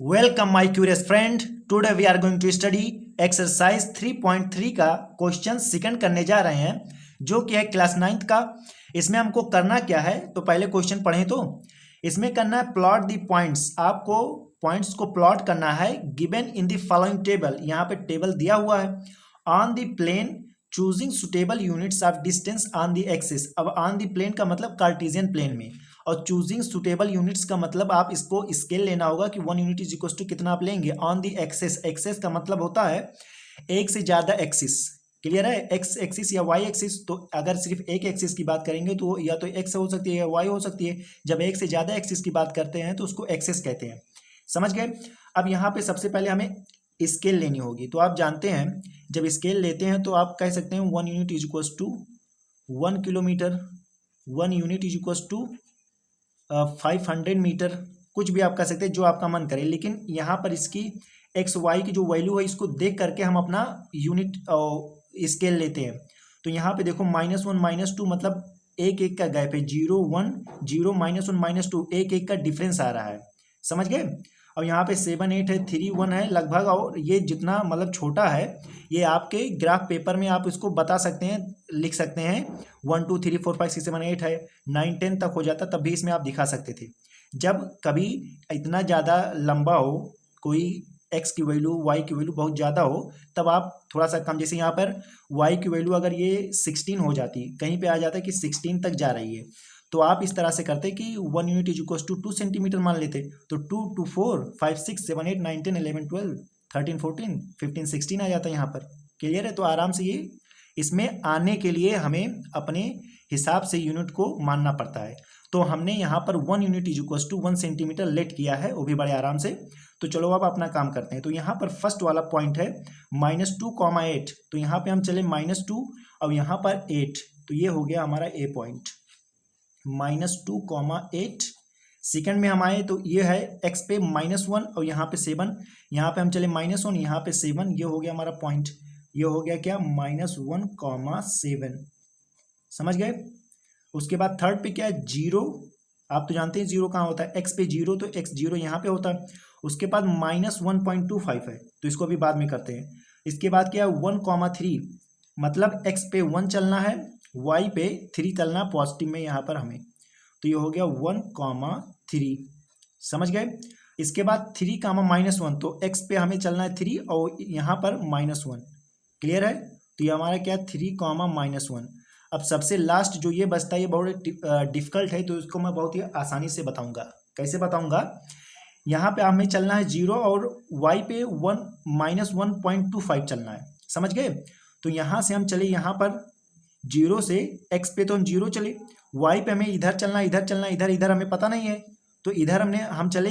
Welcome my curious friend. Today we are going to study exercise 3.3 का question second करने जा रहे हैं, जो कि है क्लास 9th का। इसमें हमको करना क्या है, तो पहले क्वेश्चन पढ़ें। तो इसमें करना है प्लॉट द पॉइंट्स। आपको पॉइंट्स को प्लॉट करना है given in the following table. यहाँ पे टेबल दिया हुआ है। On the plane choosing suitable units of distance on the axis. अब ऑन द प्लेन का मतलब कार्टेशियन प्लेन में, और चूजिंग सुटेबल यूनिट्स का मतलब आप इसको स्केल लेना होगा कि 1 यूनिट इज इक्वल टू कितना आप लेंगे ऑन दी एक्सेस। एक्सेस का मतलब होता है एक से ज्यादा एक्सिस। क्लियर है? एक्स एक्सिस या वाई एक्सिस। तो अगर सिर्फ एक एक्सिस की बात करेंगे तो या तो एक्स हो सकती है या वाई हो सकती है। जब एक से ज्यादा एक्सिस की बात करते हैं तो उसको एक्सेस कहते हैं। समझ गए? अब यहाँ पे सबसे पहले हमें स्केल लेनी होगी। तो आप जानते हैं जब स्केल लेते हैं तो आप कह सकते हैं 1 unit is equal to 1 kilometre, 1 unit is equal to 500 metre, कुछ भी आप कह सकते हैं जो आपका मन करे। लेकिन यहाँ पर इसकी एक्स वाई की जो वैल्यू है इसको देख करके हम अपना यूनिट स्केल लेते हैं। तो यहाँ पे देखो -1 -2 मतलब एक एक का गैप है। 0 1 0 -1 -2 एक एक का डिफरेंस आ रहा है। समझ गए? और यहाँ पे 7 8 है, 3 1 है लगभग। और ये जितना मतलब छोटा है ये आपके ग्राफ पेपर में आप इसको बता सकते हैं, लिख सकते हैं। 1 2 3 4 5 6 7 8 है, 9 10 तक हो जाता, तब भी इसमें आप दिखा सकते थे। जब कभी इतना ज़्यादा लंबा हो, कोई एक्स की वैल्यू वाई की वैल्यू बहुत ज़्यादा हो, तब आप थोड़ा सा कम, जैसे यहाँ पर वाई की वैल्यू अगर ये 16 हो जाती, कहीं पे आ जाता है कि 16 तक जा रही है, तो आप इस तरह से करते कि 1 unit is equal to 2 centimetre मान लेते। तो 2 2 4 5 6 7 8 9 10 11 12 13 14 15 16 आ जाता है यहाँ पर। क्लियर है? तो आराम से ये इसमें आने के लिए हमें अपने हिसाब से यूनिट को मानना पड़ता है। तो हमने यहाँ पर 1 unit is equal to 1 centimetre let किया है, वो भी बड़े आराम से। तो चलो अब अपना काम करते हैं। तो यहाँ पर फर्स्ट वाला पॉइंट है -2, 8। तो यहाँ पे हम चले -2 और यहाँ पर 8, तो ये हो गया हमारा ए पॉइंट। -2, 8। सेकंड में हम आए तो ये है एक्स पे -1 और यहाँ पे 7। यहाँ पे हम चले -1, यहाँ पे 7, ये हो गया हमारा पॉइंट। ये हो गया क्या? -1, 7। समझ गए? उसके बाद थर्ड पे क्या है? 0। आप तो जानते हैं 0 कहाँ होता है, एक्स पे 0, तो एक्स 0 यहाँ पे होता है। उसके बाद -1.25 है, तो इसको भी बाद में करते हैं। इसके बाद क्या है? 1, 3, मतलब एक्स पे 1 चलना है, वाई पे 3 चलना पॉजिटिव में यहाँ पर हमें। तो ये हो गया 1, 3। समझ गए? इसके बाद 3, -1, तो एक्स पे हमें चलना है 3 और यहाँ पर -1। क्लियर है? तो ये हमारा क्या है? 3, -1। अब सबसे लास्ट जो ये बचता है ये बहुत डिफिकल्ट है, तो इसको मैं बहुत ही आसानी से बताऊंगा। कैसे बताऊंगा? यहाँ पे हमें चलना है 0 और y पे 1 -1.25 चलना है। समझ गए? तो यहाँ से हम चले, यहाँ पर 0 से x पे तो हम 0 चले, y पे हमें इधर चलना, इधर चलना, इधर इधर हमें पता नहीं है, तो इधर हम चले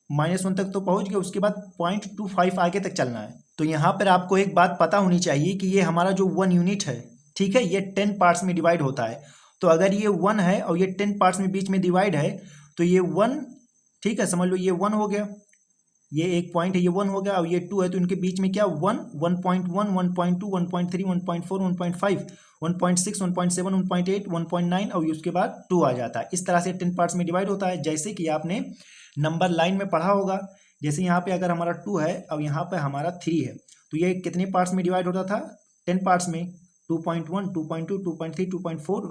-1 तक तो पहुंच गए। उसके बाद 0.25 आगे तक चलना है। तो यहाँ पर आपको एक बात पता होनी चाहिए कि ये हमारा जो 1 यूनिट है, ठीक है, ये 10 पार्ट्स में डिवाइड होता है। तो अगर ये 1 है और ये 10 पार्ट्स में बीच में डिवाइड है, तो ये 1, ठीक है, समझ लो ये 1 हो गया, ये एक पॉइंट है, ये 1 हो गया, और ये 2 है, तो इनके बीच में क्या? 1, 1.1, 1.2, 1.3, 1.4, 1.5, 1.6, 1.7, 1.8, 1.9 और उसके बाद 2 आ जाता है। इस तरह से 10 पार्ट्स में डिवाइड होता है, जैसे कि आपने नंबर लाइन में पढ़ा होगा। जैसे यहाँ पे अगर हमारा 2 है और यहाँ पे हमारा 3 है, तो ये कितने पार्ट्स में डिवाइड होता था? 10 पार्ट्स में। 2.1, 2.2, 2.3, 2.4,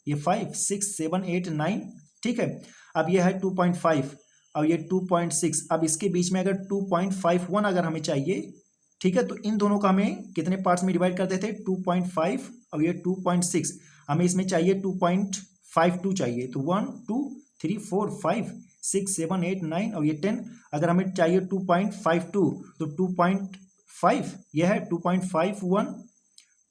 ये 5 6 7 8 9, ठीक है। अब ये है 2.5 और ये 2.6। अब इसके बीच में अगर 2.51 अगर हमें चाहिए, ठीक है, तो इन दोनों का हमें कितने पार्ट्स में डिवाइड करते थे? 2.5 और ये 2.6। हमें इसमें चाहिए 2.52 चाहिए, तो 1 2 3 4 5 6 7 8 9 और ये 10। अगर हमें चाहिए 2.52, तो 2.5 यह है, 2.51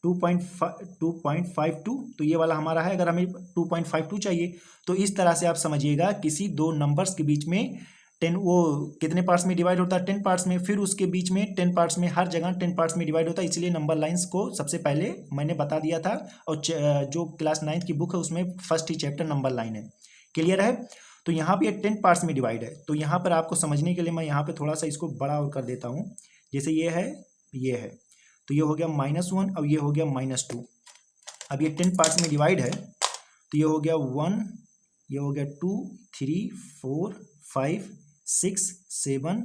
2.52, तो ये वाला हमारा है। अगर हमें 2.52 चाहिए, तो इस तरह से आप समझिएगा किसी दो नंबर्स के बीच में 10, वो कितने पार्ट्स में डिवाइड होता है? 10 पार्ट्स में। फिर उसके बीच में 10 पार्ट्स में, हर जगह 10 पार्ट्स में डिवाइड होता है। इसलिए नंबर लाइंस को सबसे पहले मैंने बता दिया था, और जो क्लास 9th की बुक है उसमें फर्स्ट ही चैप्टर नंबर लाइन है। क्लियर है? तो यहाँ पे 10 पार्ट्स में डिवाइड है। तो यहाँ पर आपको समझने के लिए मैं यहाँ पे थोड़ा सा इसको बड़ा और कर देता हूँ। जैसे ये है, ये है, तो ये हो गया -1 और ये हो गया -2। अब ये 10 पार्ट्स में डिवाइड है, तो ये हो गया 1, ये हो गया 2 3 4 5 6 7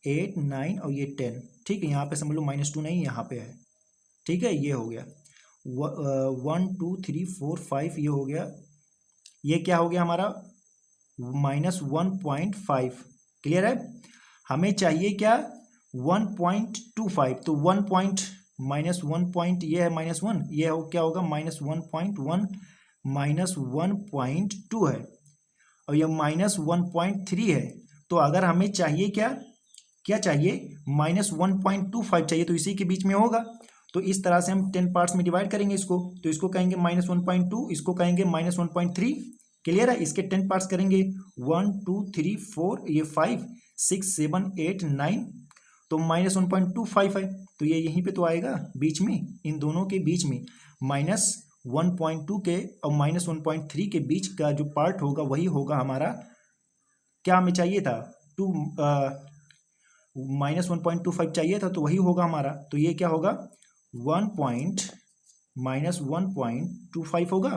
8 9 और ये 10, ठीक है। यहाँ पे समझ लो -2 नहीं यहाँ पे है, ठीक है। ये हो गया 1 2 3 4 5, ये हो गया, ये क्या हो गया हमारा -1.5। क्लियर है। हमें चाहिए क्या 1.25, तो 1 पॉइंट -1 पॉइंट ये है -1, ये हो क्या होगा -1.1 -1.2 है, और ये -1.3 है। तो अगर हमें चाहिए क्या चाहिए -1.25 चाहिए, तो इसी के बीच में होगा। तो इस तरह से हम 10 पार्ट्स में डिवाइड करेंगे इसको, तो इसको कहेंगे -1.2, इसको कहेंगे -1.3। क्लियर है। इसके 10 पार्ट्स करेंगे 1 2 3 4, ये 5 6 7 8 9, तो -1.25 है, तो ये यहीं पे तो आएगा बीच में, इन दोनों के बीच में -1.2 के और -1.3 के बीच का जो पार्ट होगा वही होगा हमारा, क्या हमें चाहिए था -1.25 चाहिए था, तो वही होगा हमारा। तो ये क्या होगा -1.25 होगा।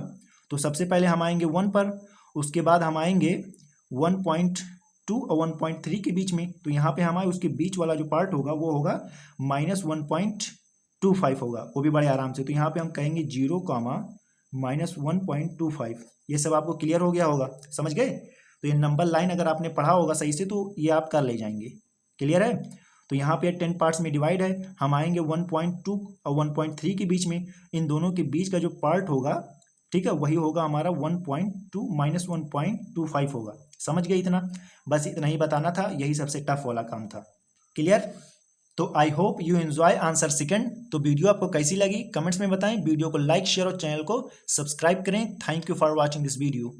तो सबसे पहले हम आएंगे 1 पर, उसके बाद हम आएंगे 1.2 और 1.3 के बीच में, तो यहाँ पे हमारे उसके बीच वाला जो पार्ट होगा वो होगा -1.25 होगा, वो भी बड़े आराम से। तो यहाँ पे हम कहेंगे 0, -1.25। ये सब आपको क्लियर हो गया होगा, समझ गए। तो ये नंबर लाइन अगर आपने पढ़ा होगा सही से तो ये आप कर ले जाएंगे। क्लियर है। तो यहाँ पे 10 पार्ट्स में डिवाइड है, हम आएंगे 1.2 और 1.3 के बीच में, इन दोनों के बीच का जो पार्ट होगा, ठीक है, वही होगा हमारा 1.2 -1.25 होगा। समझ गए इतना, बस इतना ही बताना था, यही सबसे टफ वाला काम था। क्लियर। तो I hope you enjoy answer second. तो वीडियो आपको कैसी लगी कमेंट्स में बताएं, वीडियो को लाइक शेयर और चैनल को सब्सक्राइब करें। Thank you for watching this video.